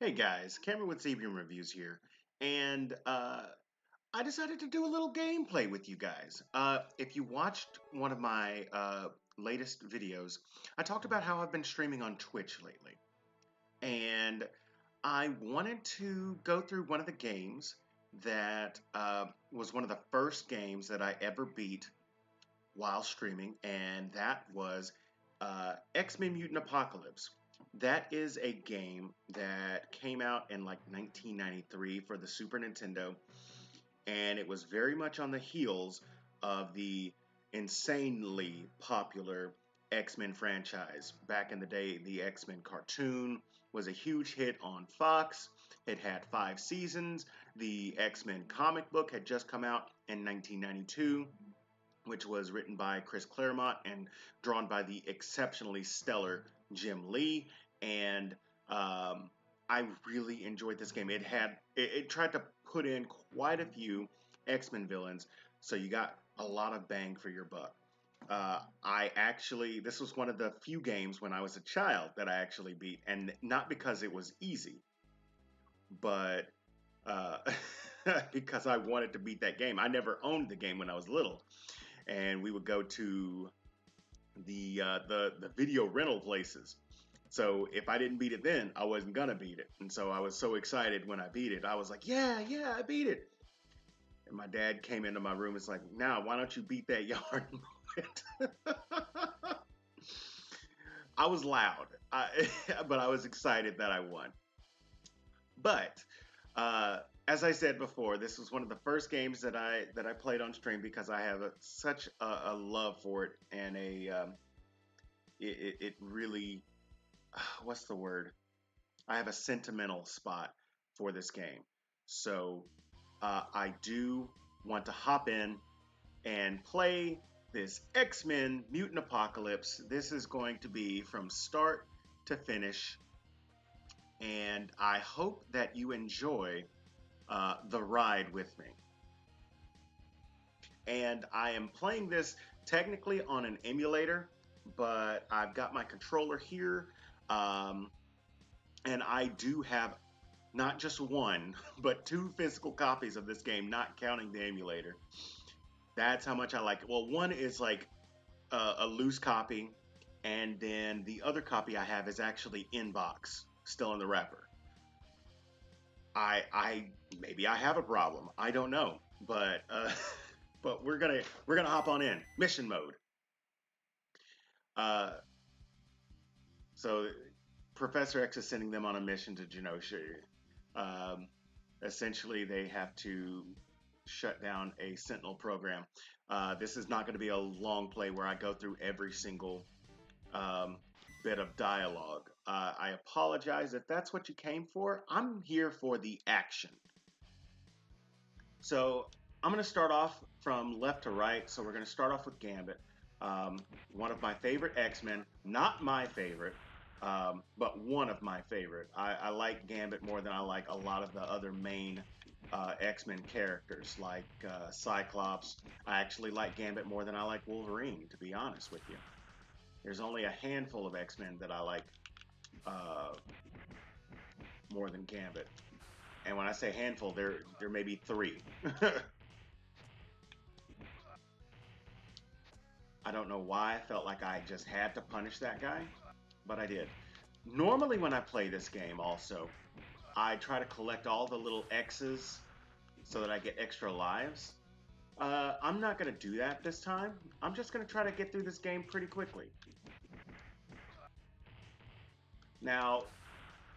Hey guys, Cameron with Zebium Reviews here, and I decided to do a little gameplay with you guys. If you watched one of my latest videos, I talked about how I've been streaming on Twitch lately, and I wanted to go through one of the games that was one of the first games that I ever beat while streaming, and that was X-Men Mutant Apocalypse. That is a game that came out in like 1993 for the Super Nintendo, and it was very much on the heels of the insanely popular X-Men franchise. Back in the day, the X-Men cartoon was a huge hit on Fox. It had 5 seasons. The X-Men comic book had just come out in 1992, which was written by Chris Claremont and drawn by the exceptionally stellar Jim Lee. And I really enjoyed this game. It tried to put in quite a few X-Men villains, so you got a lot of bang for your buck. This was one of the few games when I was a child that I actually beat, and not because it was easy, but uh, because I wanted to beat that game. I never owned the game when I was little, and we would go to the video rental places. So if I didn't beat it then, I wasn't gonna beat it. And so I was so excited when I beat it. I was like, yeah, I beat it. And my dad came into my room and was like, now, why don't you beat that yard moment? I was loud, but I was excited that I won. But as I said before, this was one of the first games that I played on stream because I have such a love for it, and it really, what's the word? I have a sentimental spot for this game. So I do want to hop in and play this X-Men Mutant Apocalypse. This is going to be from start to finish, and I hope that you enjoy the ride with me. And I am playing this technically on an emulator, but I've got my controller here, um, and I do have not just one, but two physical copies of this game, not counting the emulator. That's how much I like it. Well, one is like a loose copy, and then the other copy I have is actually in box, still in the wrapper. I maybe I have a problem. I don't know, but but we're gonna hop on in mission mode. Uh, so Professor X is sending them on a mission to Genosha. Um, Essentially, they have to shut down a Sentinel program. This is not going to be a long play where I go through every single um, bit of dialogue. I apologize if that's what you came for. I'm here for the action. So I'm going to start off from left to right. So we're going to start off with Gambit, one of my favorite X-Men. Not my favorite, but one of my favorite. I like Gambit more than I like a lot of the other main X-Men characters, like Cyclops. I actually like Gambit more than I like Wolverine, to be honest with you. There's only a handful of X-Men that I like uh, more than Gambit. And when I say handful, there may be three. I don't know why I felt like I just had to punish that guy, but I did. Normally when I play this game also, I try to collect all the little X's so that I get extra lives. I'm not going to do that this time. I'm just going to try to get through this game pretty quickly. Now,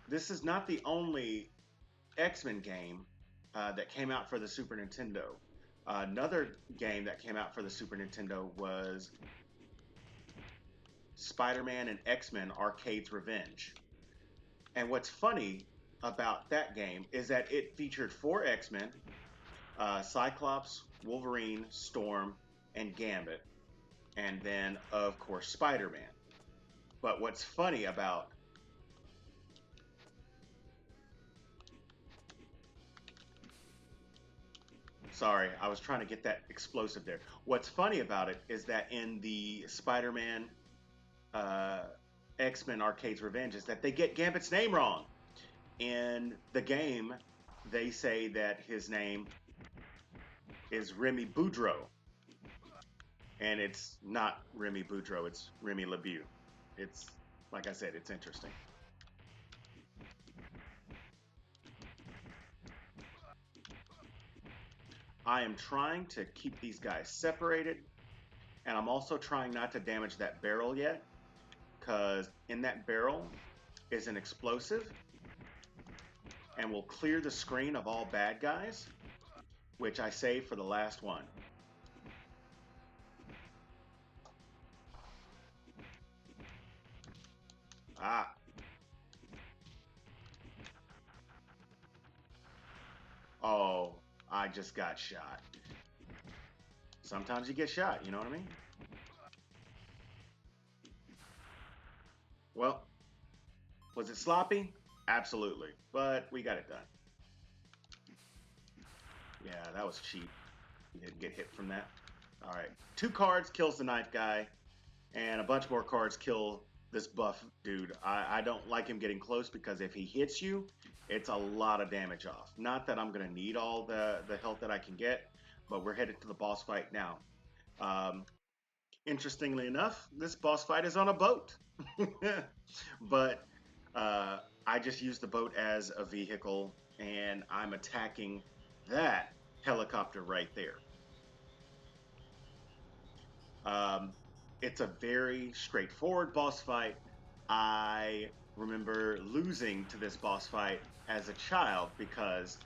this is not the only X-Men game that came out for the Super Nintendo. Another game that came out for the Super Nintendo was Spider-Man and X-Men Arcade's Revenge. And what's funny about that game is that it featured 4 X-Men, Cyclops, Wolverine, Storm, and Gambit, and then, of course, Spider-Man. But what's funny about Sorry, I was trying to get that explosive there. What's funny about it is that in the Spider-Man uh, X-Men Arcade's Revenge is that they get Gambit's name wrong. In the game, they say that his name is Remy Boudreaux, and it's not Remy Boudreaux, it's Remy LeBeau. It's, like I said, it's interesting. I am trying to keep these guys separated, and I'm also trying not to damage that barrel yet, because in that barrel is an explosive, and will clear the screen of all bad guys, which I save for the last one. Ah. Oh, I just got shot. Sometimes you get shot, you know what I mean? Well, was it sloppy? Absolutely, but we got it done. Yeah, that was cheap. You didn't get hit from that. All right, 2 cards kills the knife guy, and a bunch more cards kill this buff dude. I don't like him getting close because if he hits you, it's a lot of damage off. Not that I'm gonna need all the health that I can get, but we're headed to the boss fight now. Interestingly enough, this boss fight is on a boat. But I just use the boat as a vehicle, and I'm attacking that helicopter right there. It's a very straightforward boss fight. I remember losing to this boss fight as a child because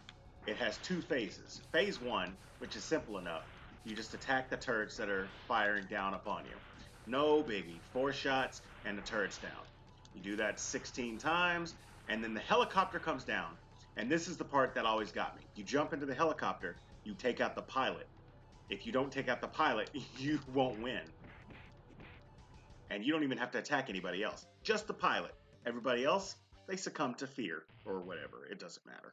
it has 2 phases. Phase 1, which is simple enough, you just attack the turrets that are firing down upon you. No biggie, 4 shots and the turret's down. You do that 16 times, and then the helicopter comes down. And this is the part that always got me. You jump into the helicopter, you take out the pilot. If you don't take out the pilot, you won't win. And you don't even have to attack anybody else, just the pilot. Everybody else, they succumb to fear or whatever, it doesn't matter.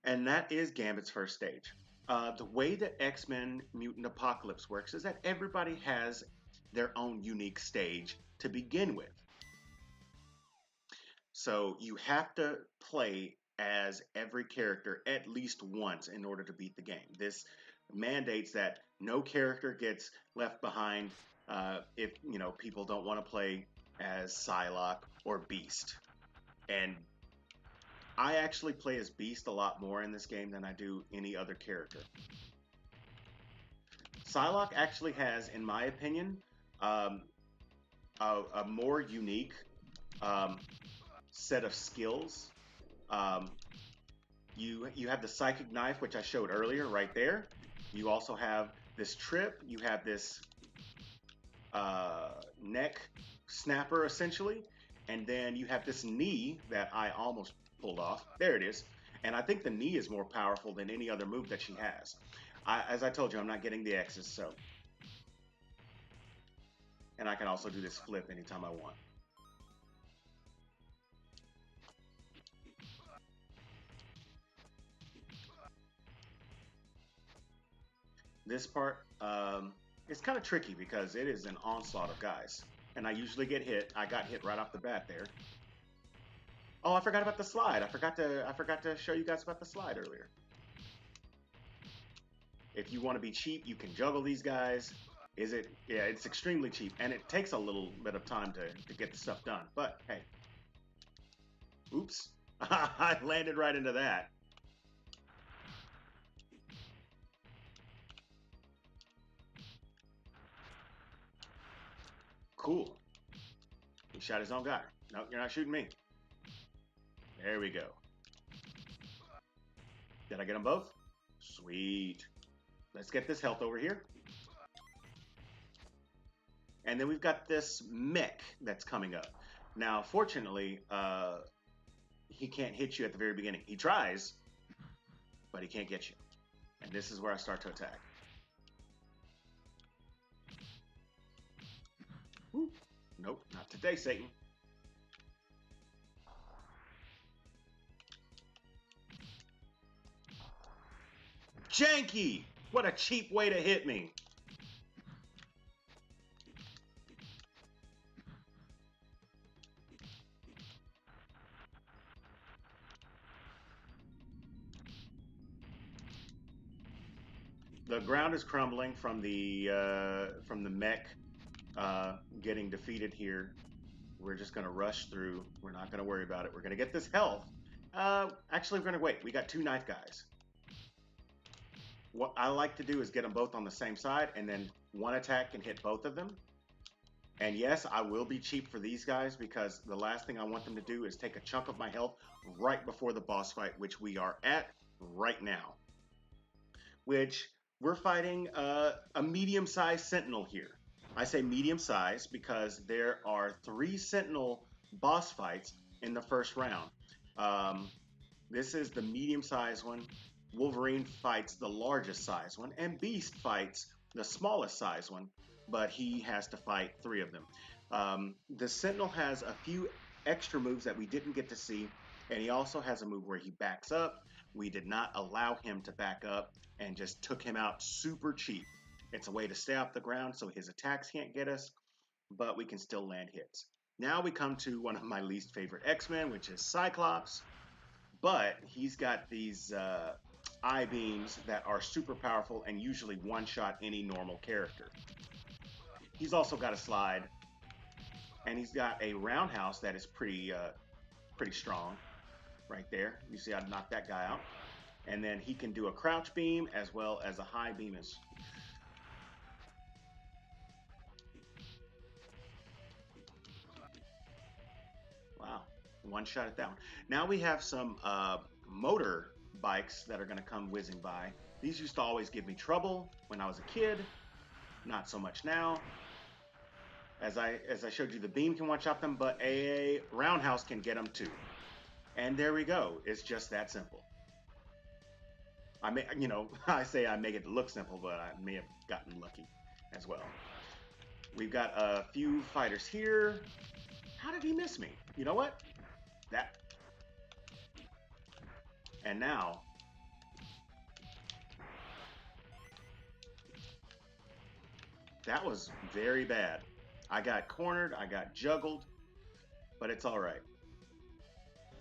And that is Gambit's first stage. The way that X-Men Mutant Apocalypse works is that everybody has their own unique stage to begin with. So you have to play as every character at least once in order to beat the game. This mandates that no character gets left behind if people don't want to play as Psylocke or Beast. And I actually play as Beast a lot more in this game than I do any other character. Psylocke actually has, in my opinion, a more unique set of skills. You have the psychic knife, which I showed earlier, right there. You also have this trip. You have this neck snapper, essentially, and then you have this knee that I almost pulled off. There it is. And I think the knee is more powerful than any other move that she has. As I told you, I'm not getting the X's, so. And I can also do this flip anytime I want. This part is kind of tricky because it is an onslaught of guys. And I usually get hit. I got hit right off the bat there. Oh, I forgot about the slide. I forgot to show you guys about the slide earlier. If you want to be cheap, you can juggle these guys. Yeah, it's extremely cheap. And it takes a little bit of time to get the stuff done. But, hey. Oops. I landed right into that. Cool. He shot his own guy. No, you're not shooting me. There we go. Did I get them both? Sweet. Let's get this health over here. And then we've got this mech that's coming up. Now, fortunately, he can't hit you at the very beginning. He tries, but he can't get you. And this is where I start to attack. Woo. Nope, not today, Satan. Janky! What a cheap way to hit me. The ground is crumbling from the mech getting defeated here. We're just gonna rush through. We're not gonna worry about it. We're gonna get this health. Actually, we're gonna wait. We got two knife guys. What I like to do is get them both on the same side, and then one attack can hit both of them. And yes, I will be cheap for these guys because the last thing I want them to do is take a chunk of my health right before the boss fight, which we are at right now. Which we're fighting a medium-sized Sentinel here. I say medium-sized because there are 3 Sentinel boss fights in the first round. This is the medium-sized one. Wolverine fights the largest size one, and Beast fights the smallest size one, but he has to fight 3 of them. The Sentinel has a few extra moves that we didn't get to see, and he also has a move where he backs up. We did not allow him to back up and just took him out super cheap. It's a way to stay off the ground so his attacks can't get us, but we can still land hits. Now we come to one of my least favorite X-Men, which is Cyclops, but he's got these I-beams that are super powerful and usually one-shot any normal character. He's also got a slide, and he's got a roundhouse that is pretty strong right there. You see I knocked that guy out. And then he can do a crouch beam as well as a high beam. Wow, one shot at that one. Now we have some motor bikes that are going to come whizzing by. These used to always give me trouble when I was a kid. Not so much now. As I showed you, the beam can one-shot them, but a roundhouse can get them too. And there we go. It's just that simple. I may, I say I make it look simple, but I may have gotten lucky as well. We've got a few fighters here. How did he miss me? You know what? That. And now. That was very bad. I got cornered, I got juggled, but it's all right.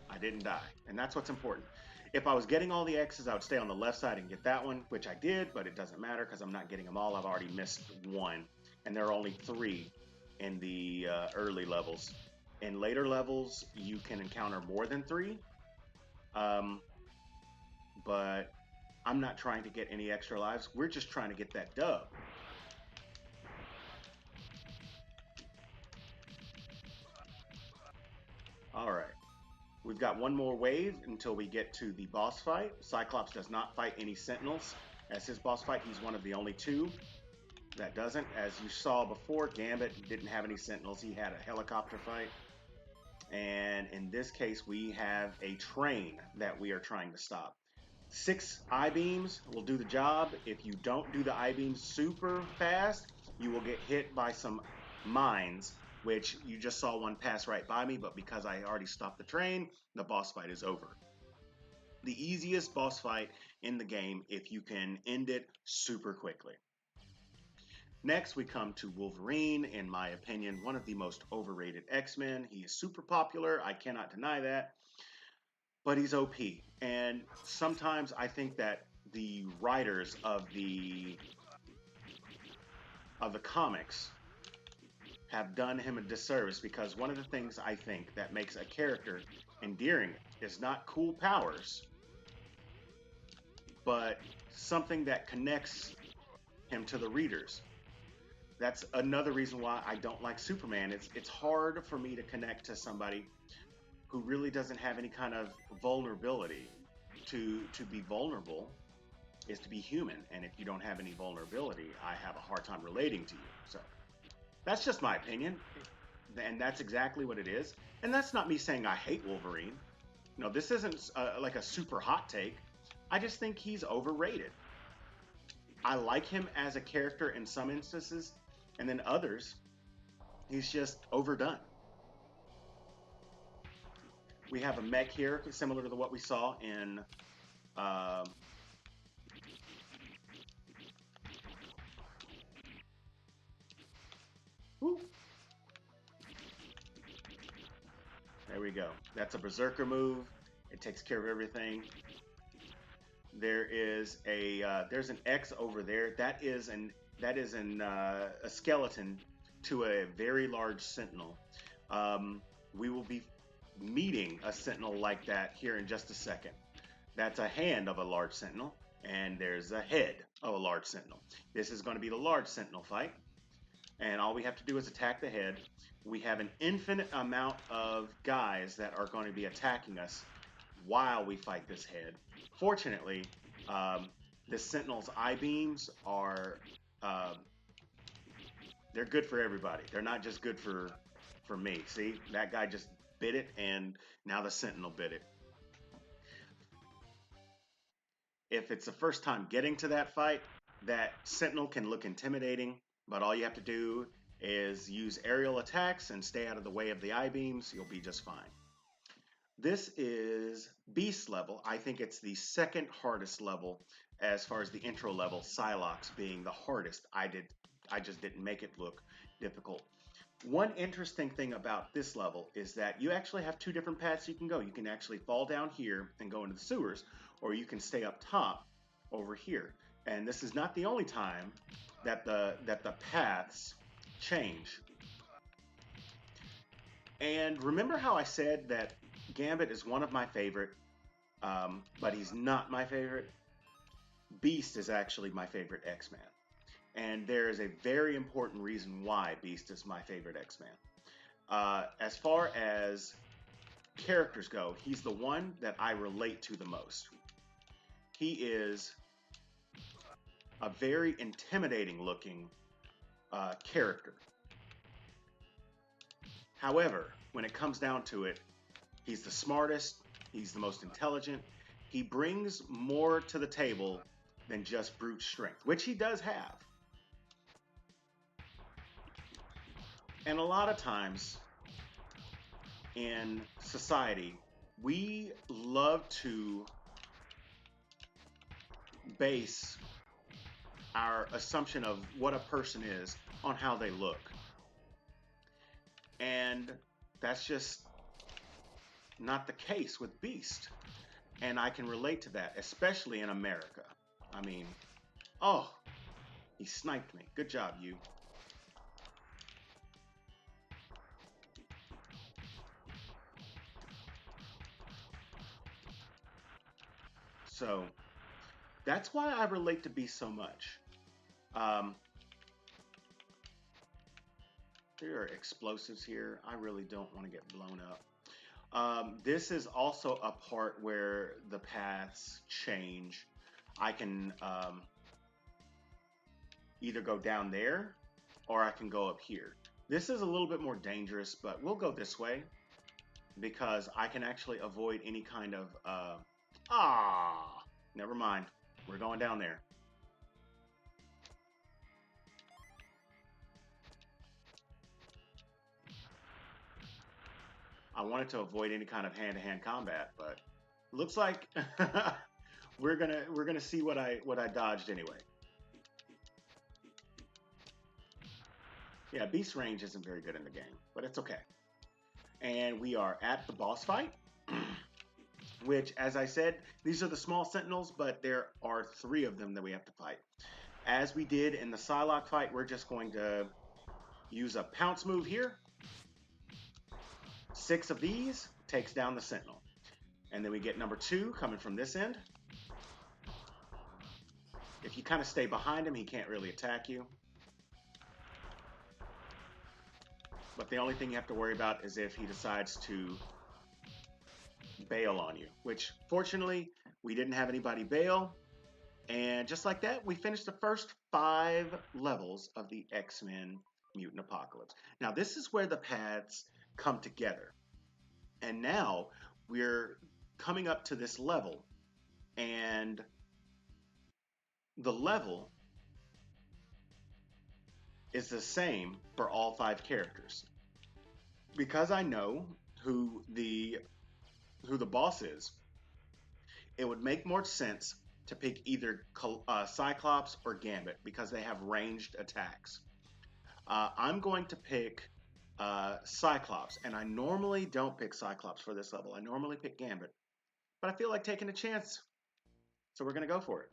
I didn't die, and that's what's important. If I was getting all the X's, I would stay on the left side and get that one, which I did, but it doesn't matter because I'm not getting them all. I've already missed one, and there are only 3 in the early levels. In later levels, you can encounter more than 3, but I'm not trying to get any extra lives. We're just trying to get that dub. All right. We've got one more wave until we get to the boss fight. Cyclops does not fight any Sentinels as his boss fight. He's one of the only 2 that doesn't. As you saw before, Gambit didn't have any Sentinels. He had a helicopter fight. And in this case, we have a train that we are trying to stop. 6 I-beams will do the job. If you don't do the I-beams super fast, you will get hit by some mines, which you just saw one pass right by me, but because I already stopped the train, the boss fight is over. The easiest boss fight in the game if you can end it super quickly. Next, we come to Wolverine, in my opinion, one of the most overrated X-Men. He is super popular, I cannot deny that, but he's OP. And sometimes I think that the writers of the comics have done him a disservice, because one of the things I think that makes a character endearing is not cool powers, but something that connects him to the readers. That's another reason why I don't like Superman. It's hard for me to connect to somebody who really doesn't have any kind of vulnerability. To be vulnerable is to be human, and if you don't have any vulnerability, I have a hard time relating to you. So that's just my opinion, and that's exactly what it is. And that's not me saying I hate Wolverine. No, this isn't like a super hot take. I just think he's overrated. I like him as a character in some instances, and then others, he's just overdone. We have a mech here, similar to what we saw in there we go. That's a berserker move. It takes care of everything. There's an X over there. That is a skeleton to a very large Sentinel. Um, we will be meeting a Sentinel like that here in just a second. That's a hand of a large Sentinel, and there's a head of a large Sentinel. This is going to be the large Sentinel fight, and all we have to do is attack the head. We have an infinite amount of guys that are going to be attacking us while we fight this head. Fortunately, um, the Sentinel's eye beams are um, they're good for everybody. They're not just good for me. See, that guy just bit it, and now the Sentinel bit it. If it's the first time getting to that fight, that Sentinel can look intimidating, but all you have to do is use aerial attacks and stay out of the way of the eye beams. You'll be just fine. This is Beast level. I think it's the second hardest level as far as the intro level, Psylocke being the hardest. I just didn't make it look difficult. One interesting thing about this level is that you actually have two different paths you can go. You can actually fall down here and go into the sewers, or you can stay up top over here. And this is not the only time that the paths change. And remember how I said that Gambit is one of my favorite, but he's not my favorite? Beast is actually my favorite X-Man. And there is a very important reason why Beast is my favorite X-Man. As far as characters go, he's the one that I relate to the most. He is a very intimidating looking character. However, when it comes down to it, he's the smartest, he's the most intelligent. He brings more to the table than just brute strength, which he does have. And a lot of times in society, we love to base our assumption of what a person is on how they look. And that's just not the case with Beast. And I can relate to that, especially in America. I mean, oh, he sniped me. Good job, you. So that's why I relate to Beast so much. Um, there are explosives here. I really don't want to get blown up. This is also a part where the paths change. I can either go down there or I can go up here. This is a little bit more dangerous, but we'll go this way because I can actually avoid any kind of never mind. We're going down there. I wanted to avoid any kind of hand-to-hand combat, but looks like we're gonna see what I dodged anyway. Yeah, beast range isn't very good in the game, but it's okay. And we are at the boss fight, which, as I said, these are the small sentinels, but there are 3 of them that we have to fight. As we did in the Psylocke fight, we're just going to use a pounce move here. 6 of these takes down the sentinel. And then we get number 2 coming from this end. If you kind of stay behind him, he can't really attack you. But the only thing you have to worry about is if he decides to bail on you, which fortunately we didn't have anybody bail. And just like that, we finished the first 5 levels of the X-Men Mutant Apocalypse. Now this is where the paths come together. And now we're coming up to this level, and the level is the same for all 5 characters. Because I know who the boss is, it would make more sense to pick either Cyclops or Gambit because they have ranged attacks. I'm going to pick Cyclops, and I normally don't pick Cyclops for this level. I normally pick Gambit, but I feel like taking a chance. So we're going to go for it.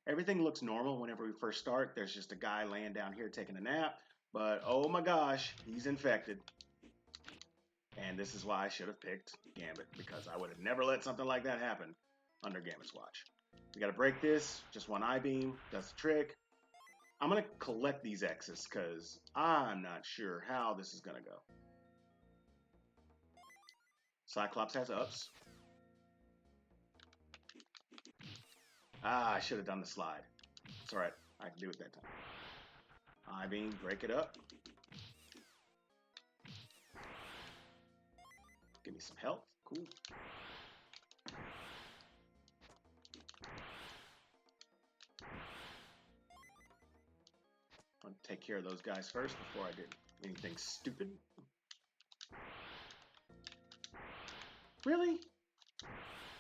Everything looks normal whenever we first start. There's just a guy laying down here taking a nap. But oh my gosh, he's infected. And this is why I should have picked Gambit, because I would have never let something like that happen under Gambit's watch. We got to break this. Just one I-beam does the trick. I'm going to collect these X's because I'm not sure how this is going to go. Cyclops has ups. I should have done the slide. It's alright. I can do it that time. I-beam, break it up. Give me some health. Cool. I'll take care of those guys first before I did anything stupid. Really?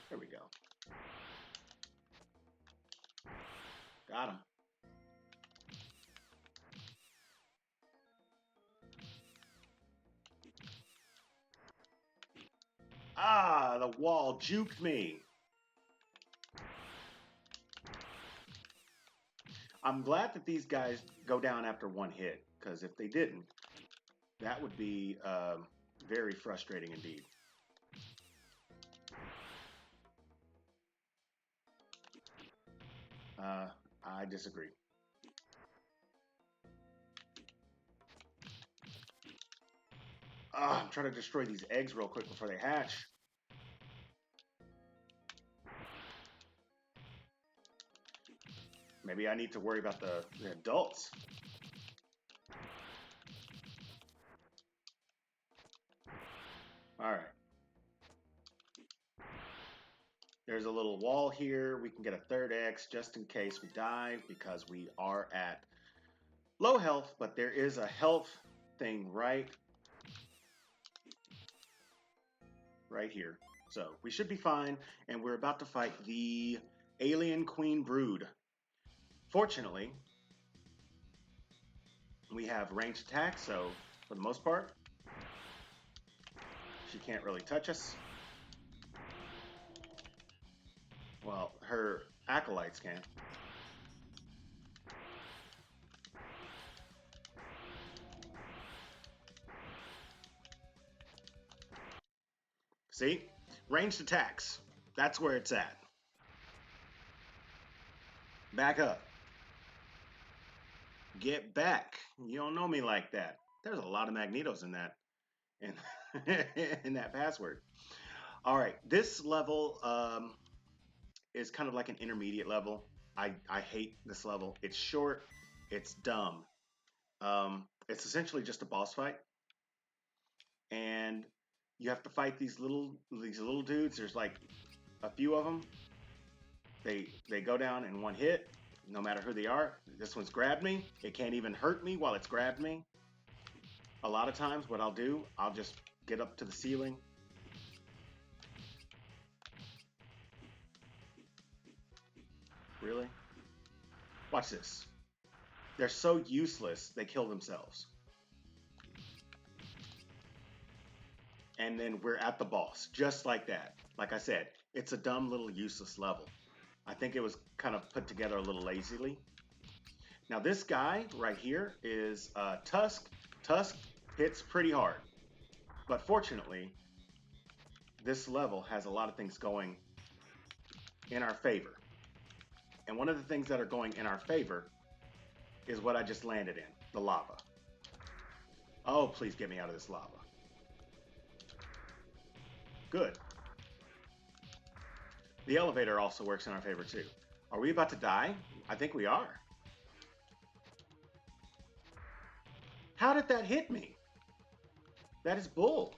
There we go. Got him. Ah, the wall juked me. I'm glad that these guys go down after one hit, because if they didn't, that would be very frustrating indeed. I disagree. I'm trying to destroy these eggs real quick before they hatch. Maybe I need to worry about the adults. All right. There's a little wall here. We can get a third X just in case we die, because we are at low health, but there is a health thing right here. So we should be fine, and we're about to fight the Alien Queen Brood. Fortunately, we have ranged attack, so for the most part, she can't really touch us. Well, her acolytes can. See? Ranged attacks. That's where it's at. Back up. Get back. You don't know me like that. There's a lot of Magnetos in that. In that password. All right. This level is kind of like an intermediate level. I hate this level. It's short. It's dumb. It's essentially just a boss fight. And you have to fight these little dudes. There's like a few of them. They go down in one hit, no matter who they are. This one's grabbed me. It can't even hurt me while it's grabbed me. A lot of times what I'll do, I'll just get up to the ceiling. Really? Watch this. They're so useless, they kill themselves. And then we're at the boss, just like that. Like I said, it's a dumb little useless level. I think it was kind of put together a little lazily. Now this guy right here is Tusk. Tusk hits pretty hard. But fortunately, this level has a lot of things going in our favor. And one of the things that are going in our favor is what I just landed in, the lava. Oh, please get me out of this lava. Good. The elevator also works in our favor too. Are we about to die? I think we are. How did that hit me? That is bull.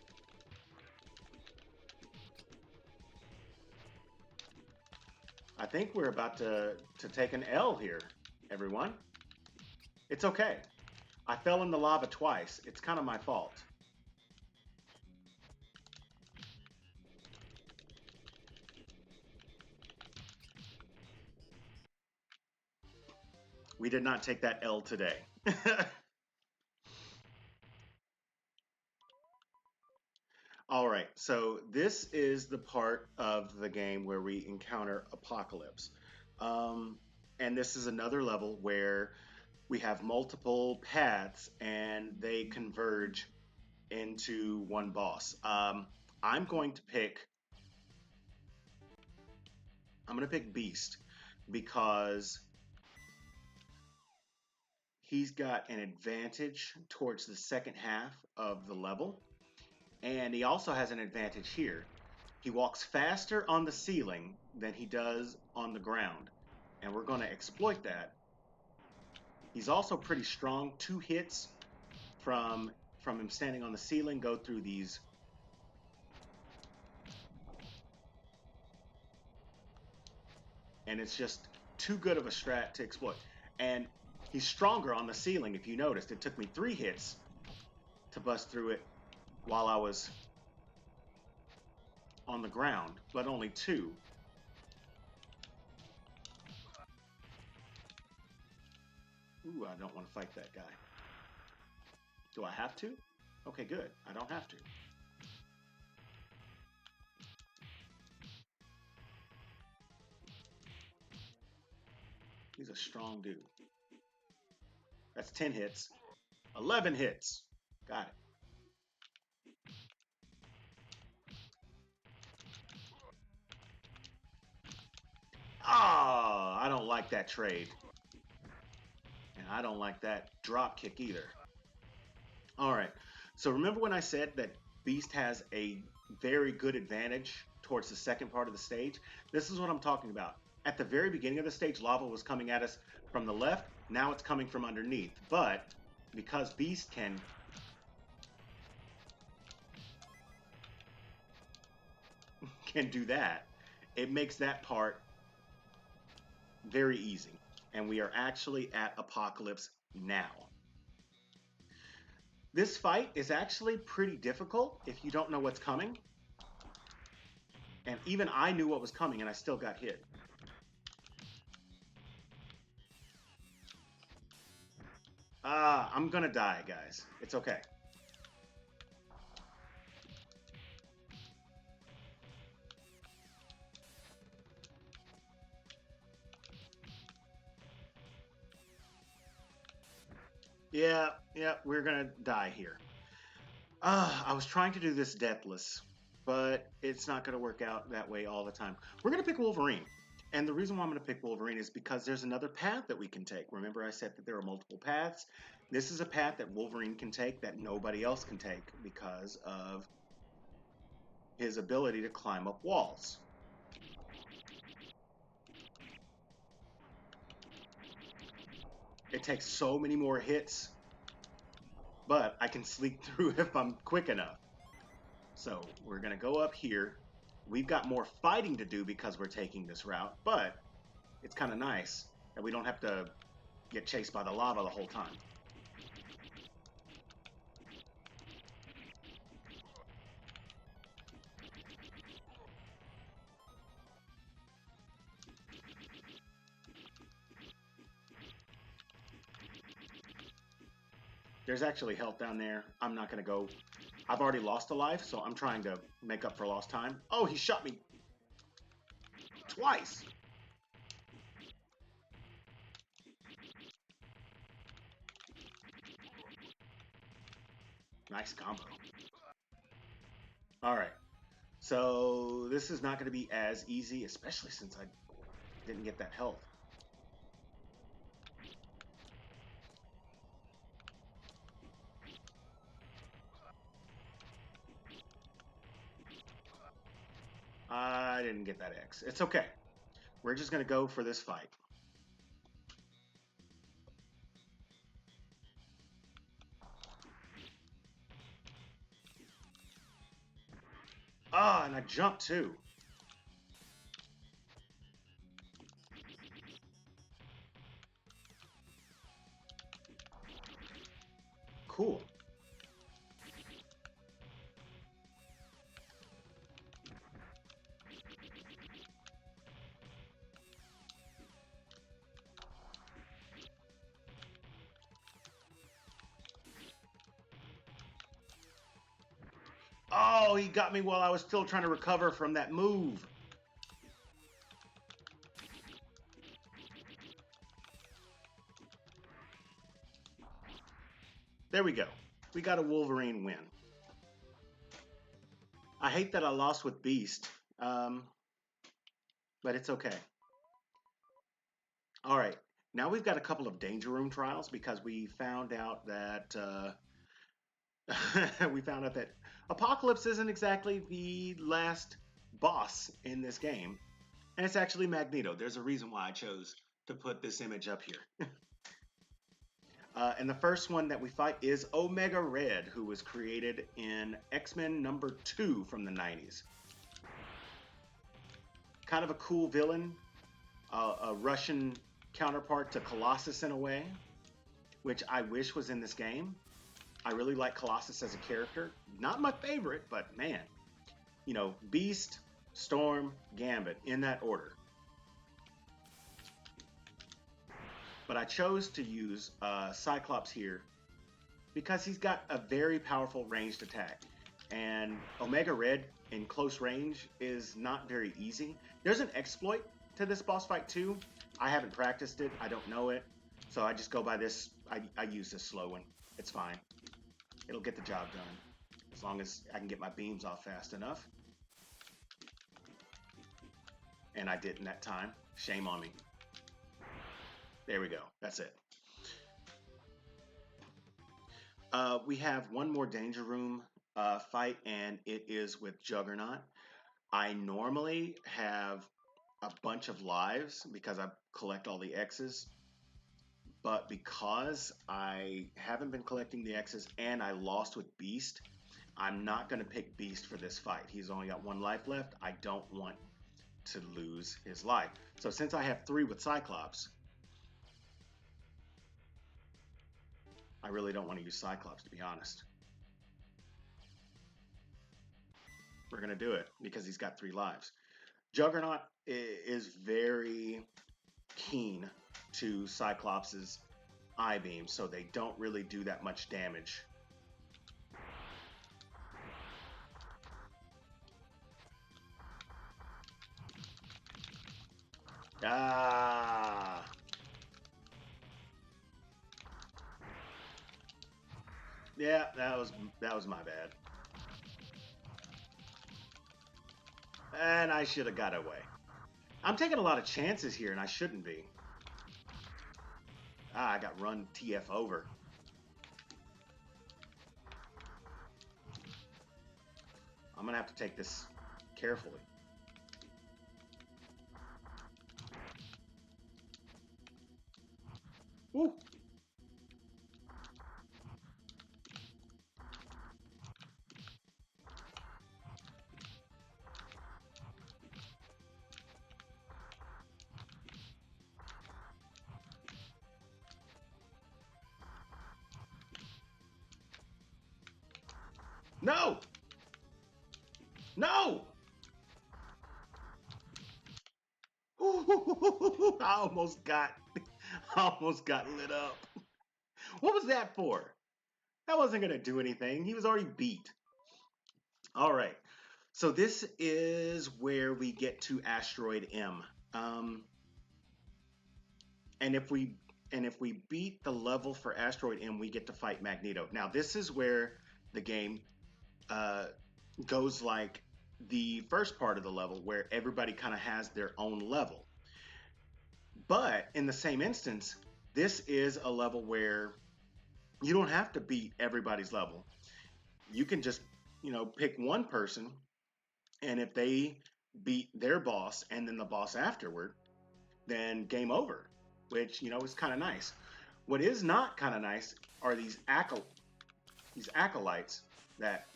I think we're about to take an L here, everyone. It's okay. I fell in the lava twice. It's kind of my fault. We did not take that L today. All right, so this this is the part of the game where we encounter Apocalypse. Um, and this is another level where we have multiple paths and they converge into one boss. I'm going to pick I'm going to pick Beast because he's got an advantage towards the second half of the level, and he also has an advantage here. He walks faster on the ceiling than he does on the ground, and we're going to exploit that. He's also pretty strong. 2 hits from him standing on the ceiling go through these. And it's just too good of a strat to exploit. And he's stronger on the ceiling, if you noticed. It took me 3 hits to bust through it while I was on the ground, but only 2. Ooh, I don't want to fight that guy. Do I have to? Okay, good. I don't have to. He's a strong dude. That's 10 hits. 11 hits. Got it. Ah, I don't like that trade. And I don't like that drop kick either. All right. So remember when I said that Beast has a very good advantage towards the second part of the stage? This is what I'm talking about. At the very beginning of the stage, lava was coming at us from the left. Now it's coming from underneath. But because Beast can do that, it makes that part very easy. And we are actually at Apocalypse now. This fight is actually pretty difficult if you don't know what's coming. And even I knew what was coming and I still got hit. I'm gonna die, guys. It's okay. Yeah, we're gonna die here. I was trying to do this deathless, but it's not gonna work out that way all the time. We're gonna pick Wolverine. And the reason why I'm gonna pick Wolverine is because there's another path that we can take. Remember I said that there are multiple paths? This is a path that Wolverine can take that nobody else can take because of his ability to climb up walls. It takes so many more hits, but I can sleep through if I'm quick enough. So we're going to go up here. We've got more fighting to do because we're taking this route, but it's kind of nice that we don't have to get chased by the lava the whole time. There's actually health down there. I'm not going to go. I've already lost a life, so I'm trying to make up for lost time. Oh, he shot me twice. Nice combo. All right. So this is not going to be as easy, especially since I didn't get that health. I didn't get that X. It's okay. We're just going to go for this fight. And I jumped too. Cool. Oh, he got me while I was still trying to recover from that move. There we go. We got a Wolverine win. I hate that I lost with Beast, but it's okay. All right, now we've got a couple of Danger Room trials because we found out that Apocalypse isn't exactly the last boss in this game, and it's actually Magneto. There's a reason why I chose to put this image up here. And the first one that we fight is Omega Red, who was created in X-Men #2 from the 90s. Kind of a cool villain, a Russian counterpart to Colossus in a way, which I wish was in this game. I really like Colossus as a character. Not my favorite, but man, you know, Beast, Storm, Gambit, in that order. But I chose to use Cyclops here because he's got a very powerful ranged attack. And Omega Red in close range is not very easy. There's an exploit to this boss fight too. I haven't practiced it, I don't know it. So I just go by this, I use this slow one. It's fine. It'll get the job done. As long as I can get my beams off fast enough. And I didn't that time. Shame on me. There we go. That's it. We have one more Danger Room fight, and it is with Juggernaut. I normally have a bunch of lives because I collect all the X's. But because I haven't been collecting the X's and I lost with Beast, I'm not going to pick Beast for this fight. He's only got 1 life left. I don't want to lose his life. So since I have 3 with Cyclops, I really don't want to use Cyclops, to be honest. We're going to do it because he's got 3 lives. Juggernaut is very keen to Cyclops's eye beam, so they don't really do that much damage. Ah! Yeah, that was my bad. And I should have got away. I'm taking a lot of chances here, and I shouldn't be. Ah, I got run TF over. I'm gonna have to take this carefully. Woo! No! No! I almost got lit up. What was that for? That wasn't gonna do anything. He was already beat. All right. So this is where we get to Asteroid M. And if we beat the level for Asteroid M, we get to fight Magneto. Now this is where the game goes like the first part of the level, where everybody kind of has their own level. But in the same instance, this is a level where you don't have to beat everybody's level. You can just, you know, pick one person, and if they beat their boss and then the boss afterward, then game over, which, you know, is kind of nice. What is not kind of nice are these acolytes that,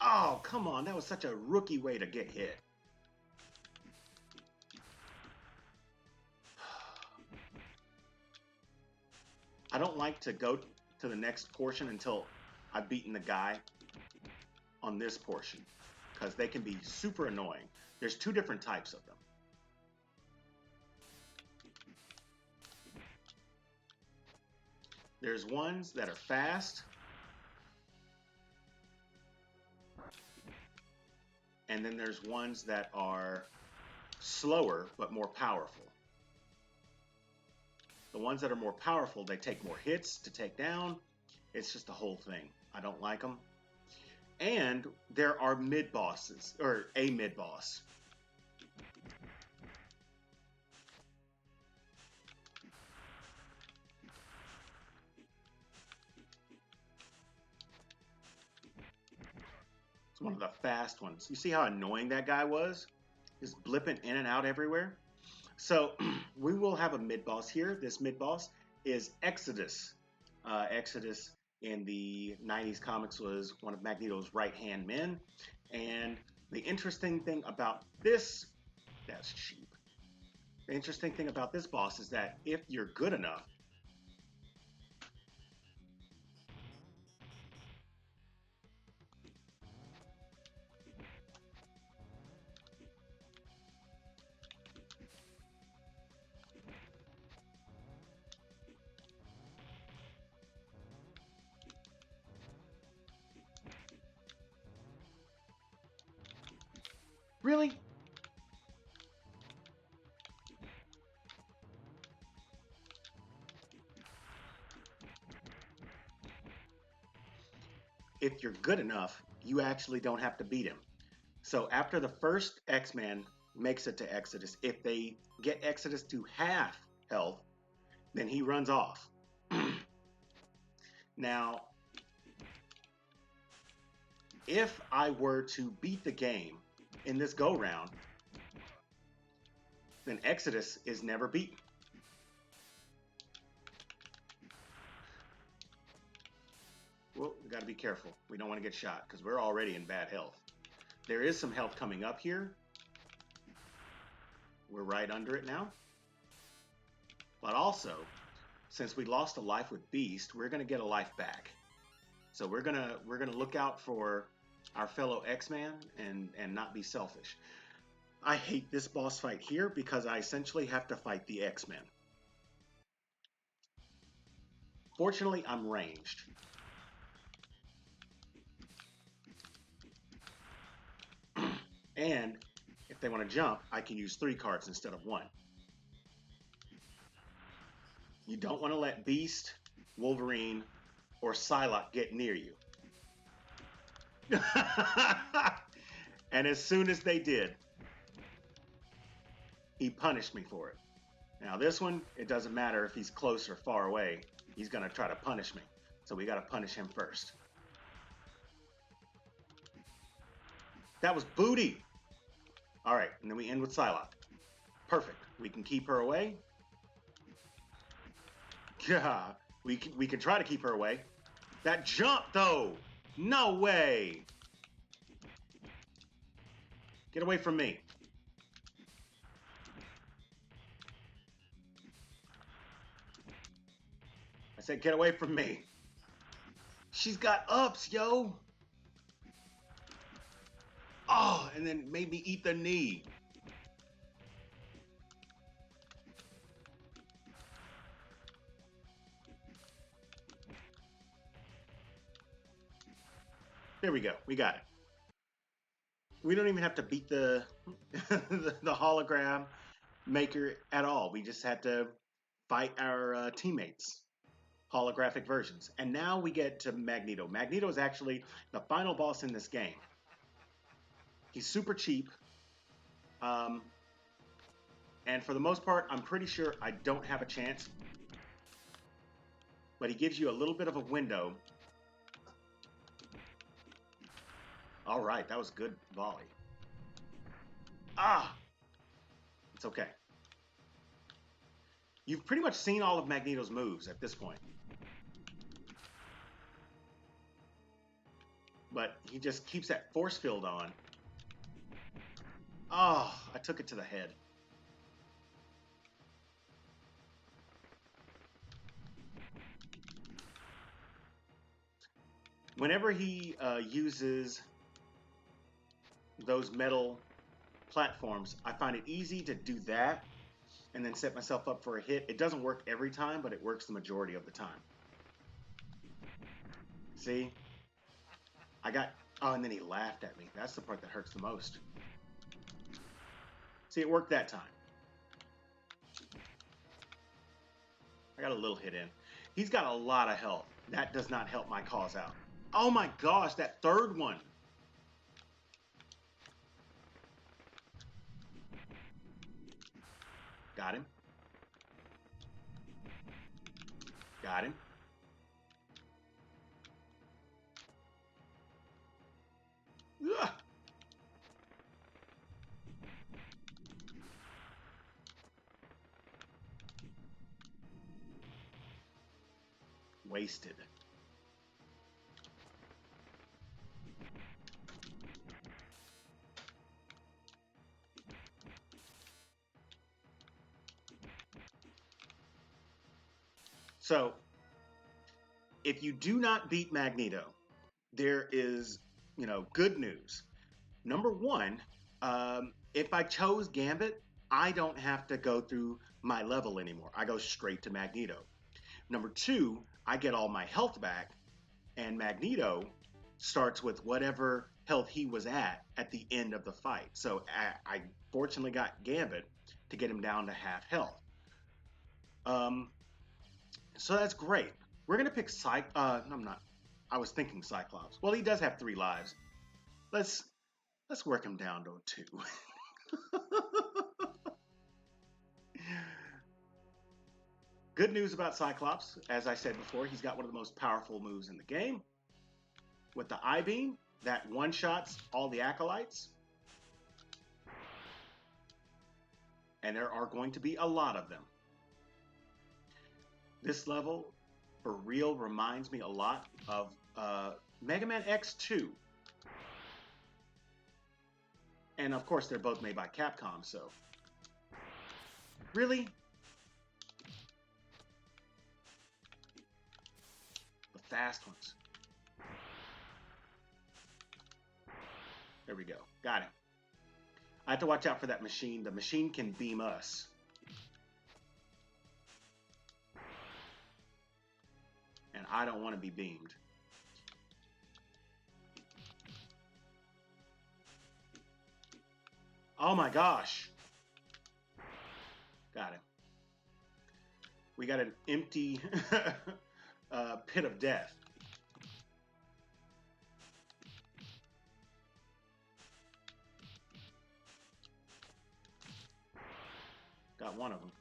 oh, come on, that was such a rookie way to get hit. I don't like to go to the next portion until I've beaten the guy on this portion, because they can be super annoying. There's 2 different types of them. There's ones that are fast, and then there's ones that are slower but more powerful. The ones that are more powerful, they take more hits to take down. It's just the whole thing. I don't like them. And there are mid-bosses, or a mid-boss. It's one of the fast ones. You see how annoying that guy was? Just blipping in and out everywhere. So we will have a mid-boss here. This mid-boss is Exodus. Exodus in the 90s comics was one of Magneto's right-hand men. And the interesting thing about this, that's cheap. The interesting thing about this boss is that if you're good enough, really? If you're good enough, you actually don't have to beat him. So after the first X-Man makes it to Exodus, if they get Exodus to half health, then he runs off. Now, if I were to beat the game in this go-round, then Exodus is never beaten. Well, we got to be careful. We don't want to get shot because we're already in bad health. There is some health coming up here. We're right under it now. But also, since we lost a life with Beast, we're going to get a life back. So we're gonna look out for our fellow X-Man and not be selfish. I hate this boss fight here because I essentially have to fight the X-Men. Fortunately, I'm ranged. And if they want to jump, I can use 3 cards instead of 1. You don't want to let Beast, Wolverine, or Psylocke get near you. And as soon as they did, he punished me for it. Now this one, it doesn't matter if he's close or far away. He's going to try to punish me. So we got to punish him first. That was booty. All right, and then we end with Psylocke. Perfect. We can keep her away. Yeah, we can try to keep her away. That jump, though. No way. Get away from me. I said get away from me. She's got ups, yo. Oh, and then made me eat the knee. There we go. We got it. We don't even have to beat the the hologram maker at all. We just had to fight our teammates, holographic versions. And now we get to Magneto. Magneto is actually the final boss in this game. He's super cheap. And for the most part, I'm pretty sure I don't have a chance. But he gives you a little bit of a window. All right, that was good volley. Ah! It's okay. You've pretty much seen all of Magneto's moves at this point. But he just keeps that force field on. Oh, I took it to the head. Whenever he uses those metal platforms, I find it easy to do that and then set myself up for a hit. It doesn't work every time, but it works the majority of the time. See? I got Oh, and then he laughed at me. That's the part that hurts the most. See, it worked that time. I got a little hit in. He's got a lot of health. That does not help my cause out. Oh my gosh, that third one. Got him. Got him. Ugh. Wasted. So, if you do not beat Magneto, there is, good news. Number one, if I chose Gambit, I don't have to go through my level anymore. I go straight to Magneto. Number two, I get all my health back, and Magneto starts with whatever health he was at the end of the fight. So I fortunately got Gambit to get him down to half health. So that's great. We're gonna pick I'm not. I was thinking Cyclops. Well, he does have 3 lives. Let's work him down to 2. Good news about Cyclops, as I said before, he's got one of the most powerful moves in the game. With the I-beam, that one-shots all the acolytes. And there are going to be a lot of them. This level, for real, reminds me a lot of Mega Man X2. And of course, they're both made by Capcom, so. Really? The fast ones. There we go. Got him. I have to watch out for that machine. The machine can beam us. And I don't want to be beamed. Oh my gosh. Got him. We got an empty pit of death. Got one of them.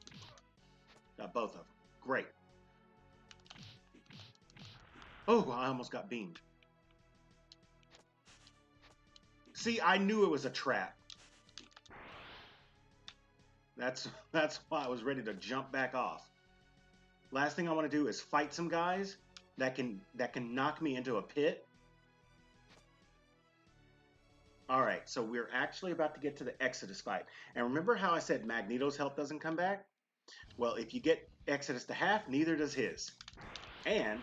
Got both of them. Great. Oh, I almost got beamed. See, I knew it was a trap. That's why I was ready to jump back off. Last thing I want to do is fight some guys that can knock me into a pit. All right, so we're actually about to get to the Exodus fight. And remember how I said Magneto's health doesn't come back? Well, if you get Exodus to half, neither does his. And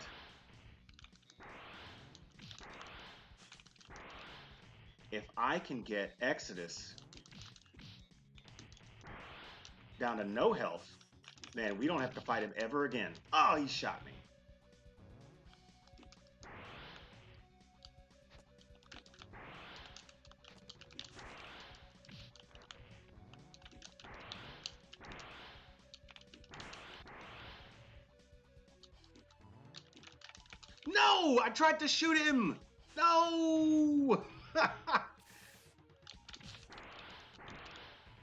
if I can get Exodus down to no health, then we don't have to fight him ever again. Oh, he shot me. No! I tried to shoot him! No!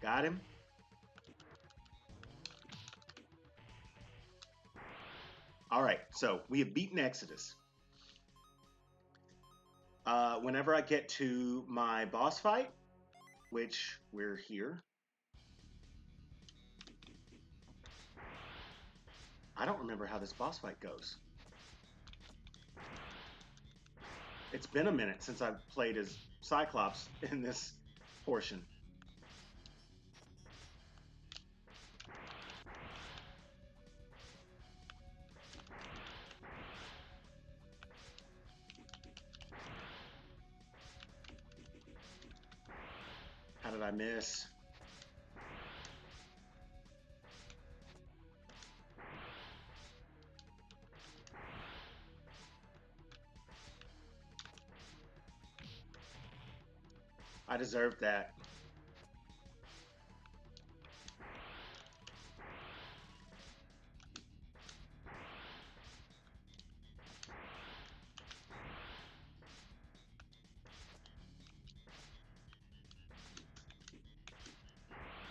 Got him. All right, so we have beaten Exodus. Whenever I get to my boss fight, which we're here, I don't remember how this boss fight goes. It's been a minute since I've played as Cyclops in this portion. How did I miss? I deserved that.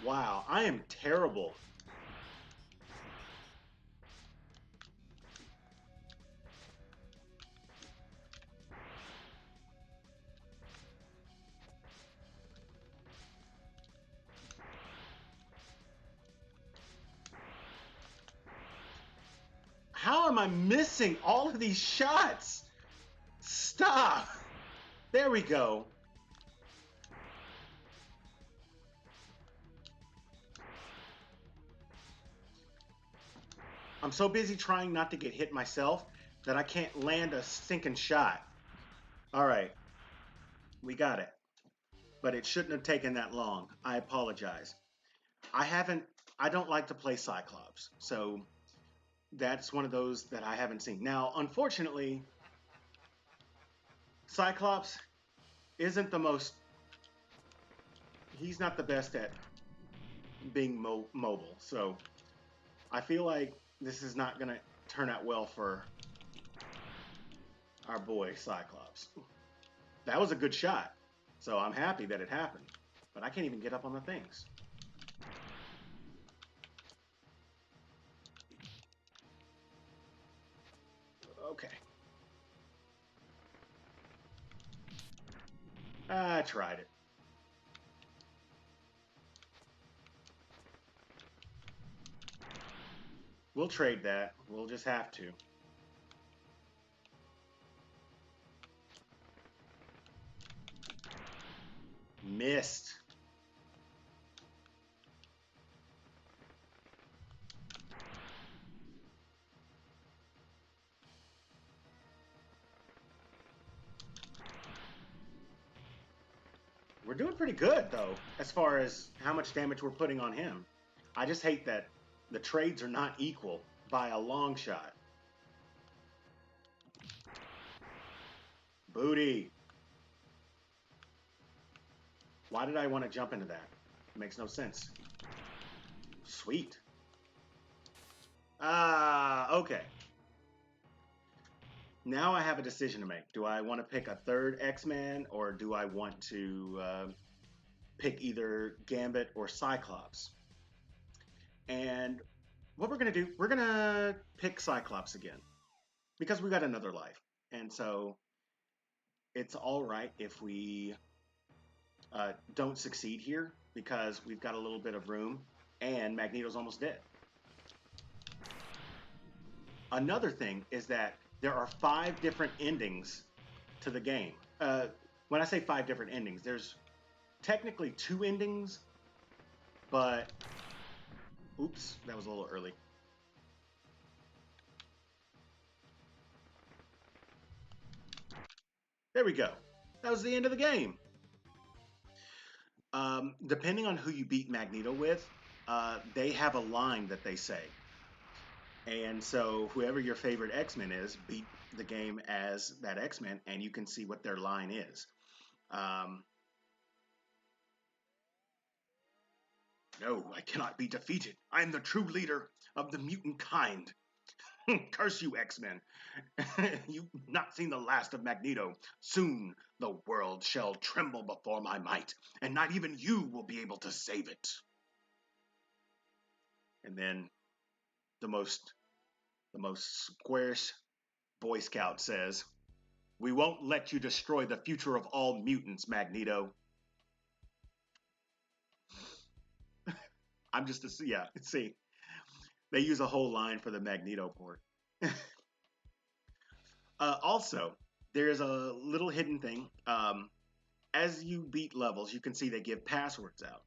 Wow, I am terrible. How am I missing all of these shots? Stop. There we go. I'm so busy trying not to get hit myself that I can't land a stinking shot. All right, we got it. But it shouldn't have taken that long. I apologize. I haven't, I don't like to play Cyclops. So that's one of those that I haven't seen. Now, unfortunately, Cyclops isn't the most, he's not the best at being mobile. So I feel like this is not going to turn out well for our boy Cyclops. That was a good shot. So I'm happy that it happened. But I can't even get up on the things. Okay. I tried it. We'll trade that. We'll just have to. Missed. We're doing pretty good, though, as far as how much damage we're putting on him. I just hate that the trades are not equal by a long shot. Booty. Why did I want to jump into that? It makes no sense. Sweet. Ah, okay. Now I have a decision to make. Do I want to pick a third X-Man, or do I want to pick either Gambit or Cyclops? And what we're going to do, we're going to pick Cyclops again because we got another life. And so it's all right if we don't succeed here because we've got a little bit of room and Magneto's almost dead. Another thing is that there are 5 different endings to the game. When I say 5 different endings, there's technically 2 endings, but oops, that was a little early. There we go. That was the end of the game. Depending on who you beat Magneto with, they have a line that they say. And so whoever your favorite X-Men is, beat the game as that X-Men, and you can see what their line is. No, I cannot be defeated. I am the true leader of the mutant kind. Curse you, X-Men. You've not seen the last of Magneto. Soon the world shall tremble before my might, and not even you will be able to save it. And then the most squarish Boy Scout says, "We won't let you destroy the future of all mutants, Magneto." I'm just a, yeah, see, they use a whole line for the Magneto port. Also, there's a little hidden thing. As you beat levels, you can see they give passwords out.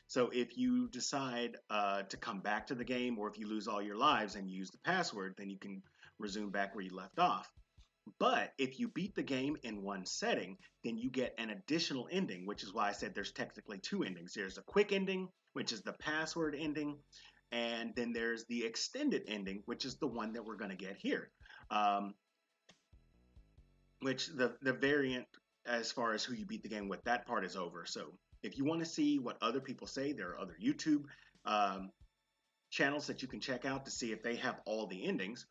So if you decide to come back to the game, or if you lose all your lives and you use the password, then you can resume back where you left off. But if you beat the game in one setting, then you get an additional ending, which is why I said there's technically 2 endings. There's a quick ending, which is the password ending, and then there's the extended ending, which is the one that we're going to get here. Which the variant as far as who you beat the game with, that part is over. So if you want to see what other people say, there are other YouTube um, channels that you can check out to see if they have all the endings.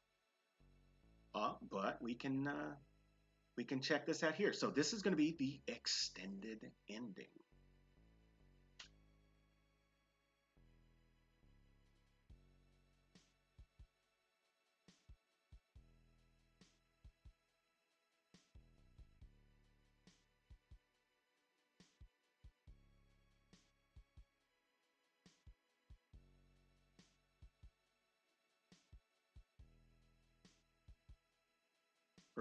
But we can check this out here. So this is going to be the extended ending.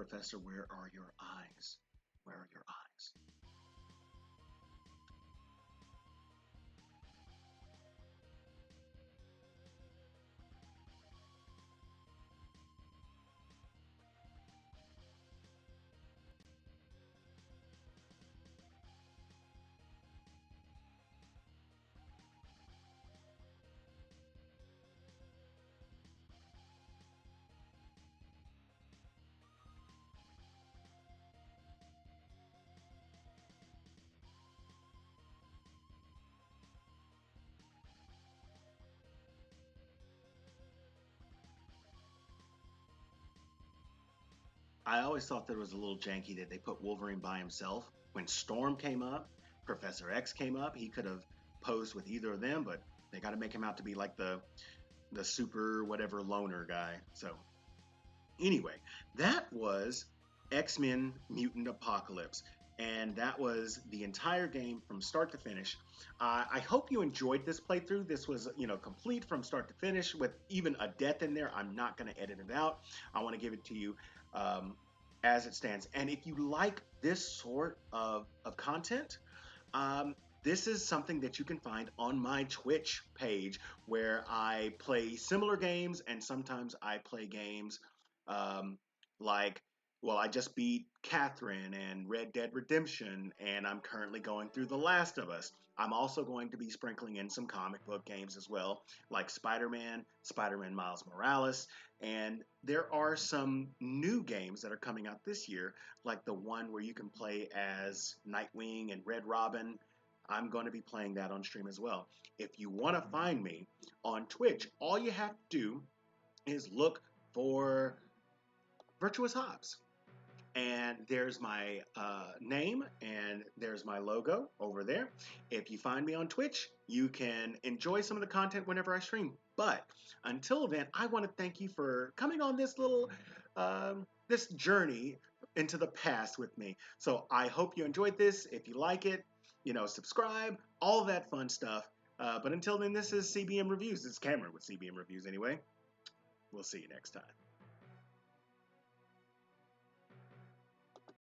Professor, where are your eyes? Where are your eyes? I always thought that it was a little janky that they put Wolverine by himself. When Storm came up, Professor X came up, he could have posed with either of them, but they got to make him out to be like the super whatever loner guy. So anyway, that was X-Men Mutant Apocalypse. And that was the entire game from start to finish. I hope you enjoyed this playthrough. This was, complete from start to finish with even a death in there. I'm not going to edit it out. I want to give it to you um, as it stands. And if you like this sort of content, um, this is something that you can find on my Twitch page where I play similar games and sometimes I play games um, like, well, I just beat Catherine and Red Dead Redemption, and I'm currently going through The Last of Us. I'm also going to be sprinkling in some comic book games as well, like Spider-Man, Spider-Man Miles Morales, and there are some new games that are coming out this year, like the one where you can play as Nightwing and Red Robin. I'm going to be playing that on stream as well. If you want to find me on Twitch, all you have to do is look for Virtuous Hobbs. And there's my name and there's my logo over there. If you find me on Twitch, you can enjoy some of the content whenever I stream. But until then, I want to thank you for coming on this little this journey into the past with me. So I hope you enjoyed this. If you like it, subscribe, all that fun stuff. But until then, this is CBM Reviews. This is Cameron with CBM Reviews anyway. We'll see you next time.